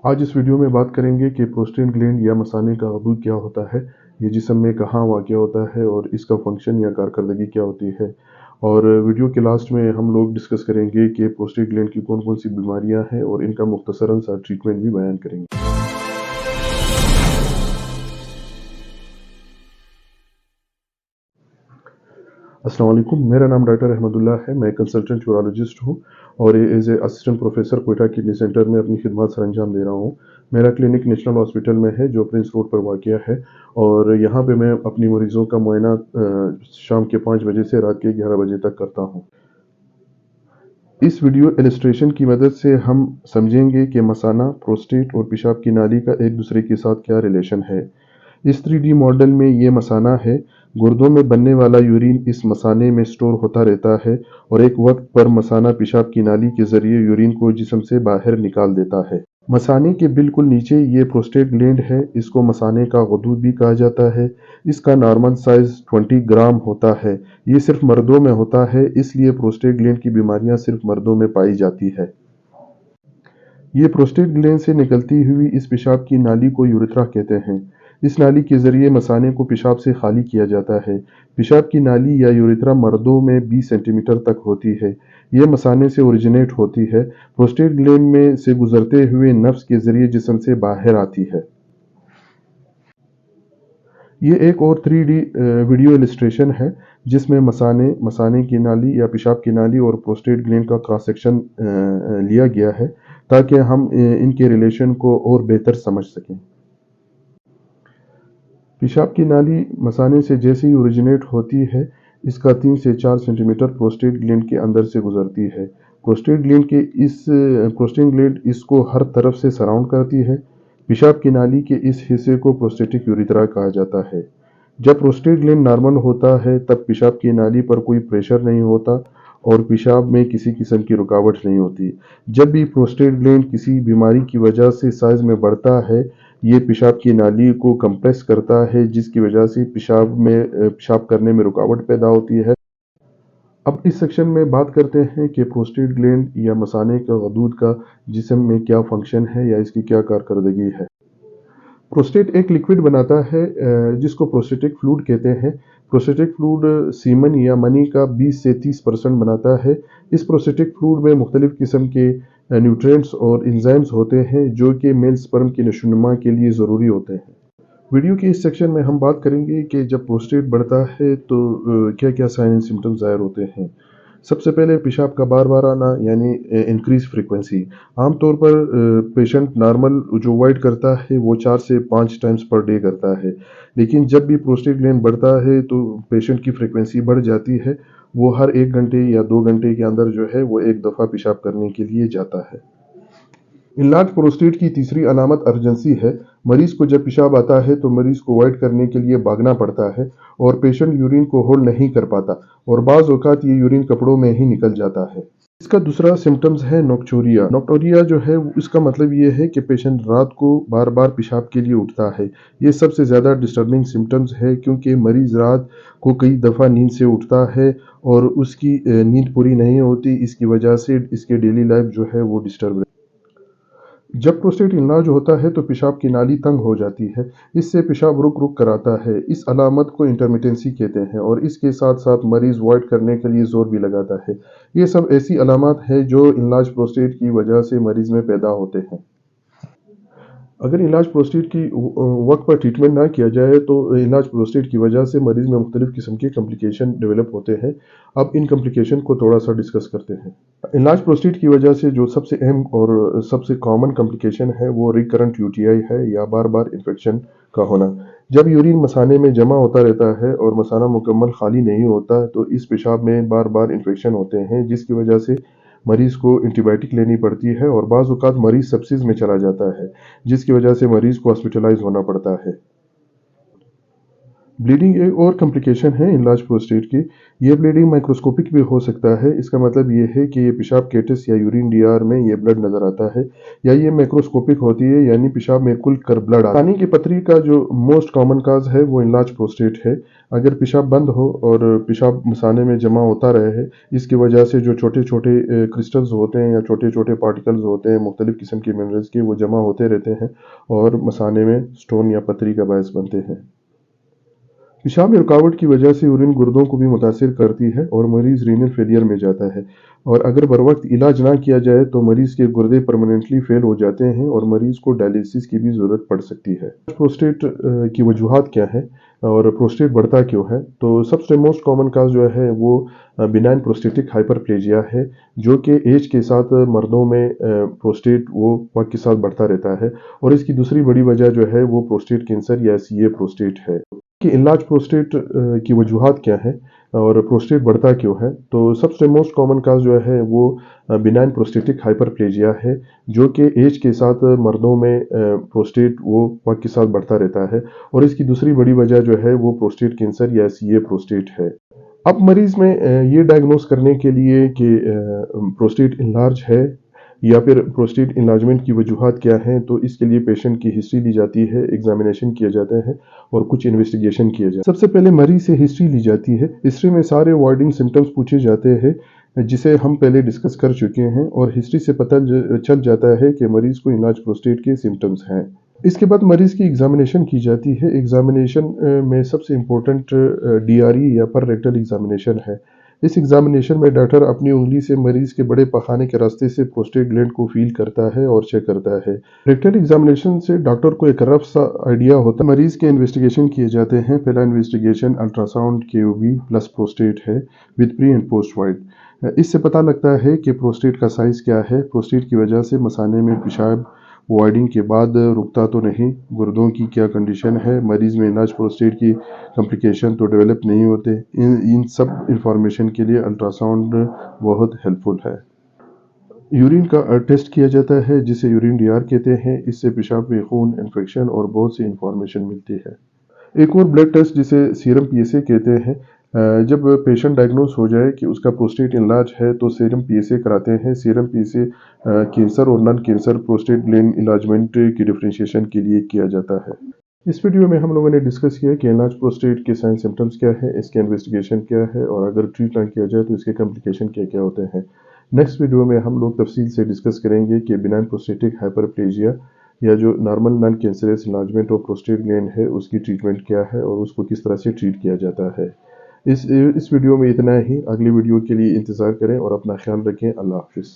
आज इस वीडियो में बात करेंगे कि प्रोस्टेट ग्लैंड या मसाने का गदूद क्या होता है, ये जिस्म में कहाँ वाक़या होता है और इसका फंक्शन या कारकर्दगी क्या होती है। और वीडियो के लास्ट में हम लोग डिस्कस करेंगे कि प्रोस्टेट ग्लैंड की कौन-कौन सी बीमारियां हैं और इनका मुख्तसरन सा ट्रीटमेंट भी बयान करेंगे। अस्सलाम वालेकुम, मेरा नाम डॉक्टर अहमदुल्ला है। मैं कंसल्टेंट यूरोलॉजिस्ट हूँ और as a assistant professor Quetta kidney centre में अपनी खिदमत सर अंजाम दे रहा हूँ। मेरा क्लिनिक नेशनल हॉस्पिटल में है जो प्रिंस रोड पर वाक़या है और यहाँ पे मैं अपनी मरीज़ों का मुआयना शाम के 5 बजे से रात के 11 बजे तक करता हूँ। इस वीडियो इलस्ट्रेशन की मदद से हम समझेंगे कि मसाना, प्रोस्टेट और पेशाब की नाली का एक दूसरे के साथ क्या रिलेशन है। इस 3D मॉडल में ये मसाना है। गुर्दों में बनने वाला यूरिन इस मसाने में स्टोर होता रहता है और एक वक्त पर मसाना पेशाब की नाली के जरिए यूरिन को जिस्म से बाहर निकाल देता है। मसाने के बिल्कुल नीचे ये प्रोस्टेट ग्लैंड है। इसको मसाने का गदूद भी कहा जाता है। इसका नॉर्मल साइज 20 ग्राम होता है। ये सिर्फ मर्दों में होता है, इसलिए प्रोस्टेट ग्लैंड की बीमारियां सिर्फ मर्दों में पाई जाती है। ये प्रोस्टेट ग्लैंड से निकलती हुई इस पेशाब की नाली को यूरेथ्रा कहते हैं। इस नाली के जरिए मसाने को पेशाब से खाली किया जाता है। पेशाब की नाली या यूरेथ्रा मर्दों में 20 सेंटीमीटर तक होती है। यह मसाने से ओरिजिनेट होती है। प्रोस्टेट ग्लैंड में से गुजरते हुए नफ्स के जरिए जिस्म से बाहर आती है। ये एक और 3D वीडियो इलस्ट्रेशन है जिसमें मसाने की नाली या पेशाब की नाली और प्रोस्टेट ग्लैंड का क्रॉस सेक्शन लिया गया है ताकि हम इनके रिलेशन को और बेहतर समझ सकें। पेशाब की नाली मसाने से जैसे ही ओरिजिनेट होती है, इसका 3 से 4 सेंटीमीटर प्रोस्टेट ग्लैंड के अंदर से गुजरती है। प्रोस्टेट ग्लैंड इसको हर तरफ से सराउंड करती है। पेशाब की नाली के इस हिस्से को प्रोस्टेटिक यूरेथ्रा कहा जाता है। जब प्रोस्टेट ग्लैंड नॉर्मल होता है तब पेशाब की नाली पर कोई प्रेशर नहीं होता और पेशाब में किसी किस्म की रुकावट नहीं होती। जब भी प्रोस्टेट ग्लैंड किसी बीमारी की वजह से साइज में बढ़ता है, ये पेशाब की नाली को कंप्रेस करता है जिसकी वजह से पेशाब करने में रुकावट पैदा होती है। अब इस सेक्शन में बात करते हैं कि प्रोस्टेट ग्लैंड या मसाने का गदूद का जिस्म में क्या फंक्शन है या इसकी क्या कारकर्दगी है। प्रोस्टेट एक लिक्विड बनाता है जिसको प्रोस्टेटिक फ्लूइड कहते हैं। प्रोस्टेटिक फ्लूइड सीमन या मनी का 20 से 30% बनाता है। इस प्रोस्टेटिक फ्लूइड में मुख्तलिफ किस्म के न्यूट्रिएंट्स और एंजाइम्स होते हैं जो कि मेल स्पर्म की नशोनुमा के लिए ज़रूरी होते हैं। वीडियो के इस सेक्शन में हम बात करेंगे कि जब प्रोस्टेट बढ़ता है तो क्या क्या साइन एंड सिम्टम्स ज़ाहिर होते हैं। सबसे पहले पेशाब का बार बार आना यानी इंक्रीज फ्रीक्वेंसी। आमतौर पर पेशेंट नॉर्मल जो अवॉइड करता है वो 4 से 5 टाइम्स पर डे करता है, लेकिन जब भी प्रोस्टेट ग्लैंड बढ़ता है तो पेशेंट की फ्रीक्वेंसी बढ़ जाती है। वो हर 1 घंटे या 2 घंटे के अंदर जो है वो एक दफ़ा पेशाब करने के लिए जाता है। इनलार्ज प्रोस्टेट की तीसरी अलामत अर्जेंसी है। मरीज को जब पेशाब आता है तो मरीज को अवॉइड करने के लिए भागना पड़ता है और पेशेंट यूरिन को होल्ड नहीं कर पाता और बाज़ औक़ात ये यूरिन कपड़ों में ही निकल जाता है। इसका दूसरा सिम्टम्स है नोक्चूरिया। नोक्चूरिया जो है इसका मतलब ये है कि पेशेंट रात को बार बार पेशाब के लिए उठता है। ये सबसे ज़्यादा डिस्टर्बिंग सिम्टम्स है क्योंकि मरीज रात को कई दफ़ा नींद से उठता है और उसकी नींद पूरी नहीं होती। इसकी वजह से इसके डेली लाइफ जो है वो डिस्टर्ब है। जब प्रोस्टेट इनलार्ज होता है तो पेशाब की नाली तंग हो जाती है। इससे पेशाब रुक रुक कर आता है। इस अलामत को इंटरमिटेंसी कहते हैं और इसके साथ साथ मरीज अवॉइड करने के लिए जोर भी लगाता है। ये सब ऐसी अलामत है जो इनलार्ज प्रोस्टेट की वजह से मरीज में पैदा होते हैं। अगर इलाज प्रोस्टेट की वक्त पर ट्रीटमेंट ना किया जाए तो इलाज प्रोस्टेट की वजह से मरीज में मुख्तलिफ किस्म के कम्प्लिकेशन डेवलप होते हैं। अब इन कम्प्लिकेशन को थोड़ा सा डिस्कस करते हैं। इलाज प्रोस्टेट की वजह से जो सबसे अहम और सबसे कॉमन कम्प्लिकेशन है वो रिकरेंट यूटीआई है या बार बार इन्फेक्शन का होना। जब यूरिन मसाने में जमा होता रहता है और मसाना मुकम्मल खाली नहीं होता तो इस पेशाब में बार बार इन्फेक्शन होते हैं जिसकी वजह से मरीज को एंटीबायोटिक लेनी पड़ती है और बाज़ औक़ात मरीज सेप्सिस में चला जाता है जिसकी वजह से मरीज को हॉस्पिटलाइज होना पड़ता है। ब्लीडिंग एक और कॉम्प्लिकेशन है इनलार्ज प्रोस्टेट की। ये ब्लीडिंग माइक्रोस्कोपिक भी हो सकता है। इसका मतलब ये है कि ये पेशाब केटिस या यूरिन डीआर में ये ब्लड नजर आता है, या ये मैक्रोस्कोपिक होती है यानी पेशाब में खुल कर ब्लड आता है। पानी की पथरी का जो मोस्ट कॉमन काज है वो इनलार्ज प्रोस्टेट है। अगर पेशाब बंद हो और पेशाब मसाने में जमा होता रहे, इसकी वजह से जो छोटे छोटे क्रिस्टल्स होते हैं या छोटे छोटे पार्टिकल्स होते हैं मुख्तलिफ किस्म के मिनरल्स के, वो जमा होते रहते हैं और मसाने में स्टोन या पथरी का बायस बनते हैं। पेशाब में रुकावट की वजह से यूरिन गुर्दों को भी मुतासिर करती है और मरीज रीनल फेलियर में जाता है, और अगर बर वक्त इलाज ना किया जाए तो मरीज के गुर्दे परमानेंटली फेल हो जाते हैं और मरीज को डायलिसिस की भी ज़रूरत पड़ सकती है। प्रोस्टेट की वजूहात क्या है और प्रोस्टेट बढ़ता क्यों है? तो सबसे मोस्ट कॉमन काज जो है वो बिनाइन प्रोस्टेटिक हाइपरप्लेजिया है, जो कि एज के साथ मर्दों में प्रोस्टेट वो वक्त के साथ बढ़ता रहता है, और इसकी दूसरी बड़ी वजह जो है वो प्रोस्टेट कैंसर या सीए प्रोस्टेट है। कि इलाज प्रोस्टेट की वजूहात क्या है और प्रोस्टेट बढ़ता क्यों है? तो सबसे मोस्ट कॉमन काज जो है वो बिनाइन प्रोस्टेटिक हाइपरप्लेजिया है, जो कि एज के साथ मर्दों में प्रोस्टेट वो वक्त के साथ बढ़ता रहता है, और इसकी दूसरी बड़ी वजह जो है वो प्रोस्टेट कैंसर या सीए प्रोस्टेट है। अब मरीज में ये डायग्नोस करने के लिए कि प्रोस्टेट इनलार्ज है या फिर प्रोस्टेट इनलार्जमेंट की वजूहात क्या हैं, तो इसके लिए पेशेंट की हिस्ट्री ली जाती है, एग्जामिनेशन किया जाता है और कुछ इन्वेस्टिगेशन किया जाता है। सबसे पहले मरीज से हिस्ट्री ली जाती है। हिस्ट्री में सारे वार्डिंग सिम्टम्स पूछे जाते हैं, जिसे हम पहले डिस्कस कर चुके हैं, और हिस्ट्री से पता चल जाता है कि मरीज को इनलार्ज प्रोस्टेट के सिम्टम्स हैं। इसके बाद मरीज की एग्जामिनेशन की जाती है। एग्जामिनेशन में सबसे इम्पोर्टेंट डीआरई या पर रेक्टल एग्जामिनेशन है। इस एग्जामिनेशन में डॉक्टर अपनी उंगली से मरीज के बड़े पखाने के रास्ते से प्रोस्टेट ग्लैंड को फील करता है और चेक करता है। रेक्टल एग्जामिनेशन से डॉक्टर को एक रफ सा आइडिया होता है। मरीज के इन्वेस्टिगेशन किए जाते हैं। पहला investigation ultrasound KUB plus prostate है with pre and post void. इससे पता लगता है कि प्रोस्टेट का साइज क्या है। प्रोस्टेट की वजह से मसाने में पेशाब वार्डिंग के बाद रुकता तो नहीं, गुर्दों की क्या कंडीशन है, मरीज में इलाज प्रोस्टेट की कॉम्प्लिकेशन तो डेवलप नहीं होते। इन सब इंफॉर्मेशन के लिए अल्ट्रासाउंड बहुत हेल्पफुल है। यूरिन का टेस्ट किया जाता है जिसे यूरिन डीआर कहते हैं। इससे पेशाब में खून, इन्फेक्शन और बहुत सी इंफॉर्मेशन मिलती है। एक और ब्लड टेस्ट जिसे सीरम पीएसए कहते हैं। जब पेशेंट डायग्नोस हो जाए कि उसका प्रोस्टेट इनलार्ज है तो सीरम पीएसए कराते हैं। सीरम पीएसए कैंसर और non cancer prostate gland enlargement की डिफरेंशिएशन के लिए किया जाता है। इस वीडियो में हम लोगों ने डिस्कस किया कि इनलार्ज प्रोस्टेट के साइन सिम्टम्स क्या है, इसके इन्वेस्टिगेशन क्या है, और अगर ट्रीट ना किया जाए तो इसके कॉम्प्लिकेशन क्या क्या होते हैं। नेक्स्ट वीडियो में हम लोग तफसील से डिस्कस करेंगे कि बिनाइन प्रोस्टेटिक हाइपरप्लेजिया या जो normal non cancerous enlargement of prostate gland है उसकी ट्रीटमेंट क्या है और उसको किस तरह से ट्रीट किया जाता है। इस वीडियो में इतना ही। अगली वीडियो के लिए इंतज़ार करें और अपना ख्याल रखें। अल्लाह हाफिज़।